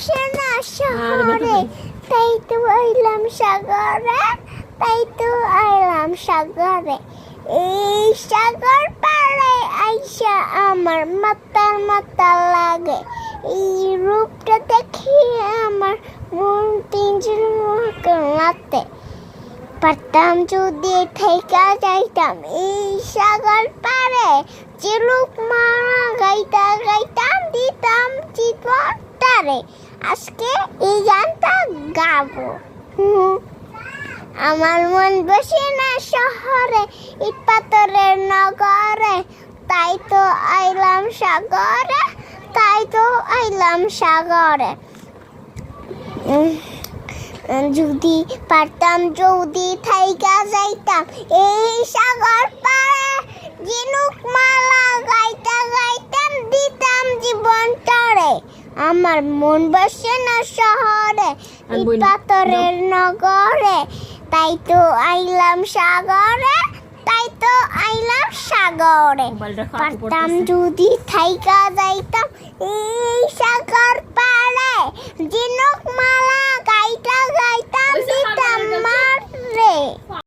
বসে না শহরে, তাই তো আইলাম সাগরে, তাই তো আইলাম সাগরে। এই সাগর পাড়ে আইসা আমার মাতাল মাতাল লাগে। এই রূপটা দেখি আমার মন তিনজন রাতে। পারতাম যদি থেকে যাইতাম এই সাগর পাড়ে, চিলুক মারা গাইতা গাইতাম দিতাম জীবনটারে। আজকে এই গানটা গাবো। আমার মন বসে না শহরে, ইট পাথরের নগরে, তাই তো আইলাম সাগরে, তাই তো আইলাম সাগরে। যদি পারতাম যদি থাইকা যাইতাম এই সাগর পাড়ে, ঝিনুক মালা গাইতা গাইতাম দিতাম জীবনটারে। আমার মন বসে না শহরে, ইট পাথরের নগরে, তাই তো আইলাম সাগরে, তাই তো আইলাম সাগরে। পারতাম যদি থাইকা যাইতাম এই সাগর পাড়ে,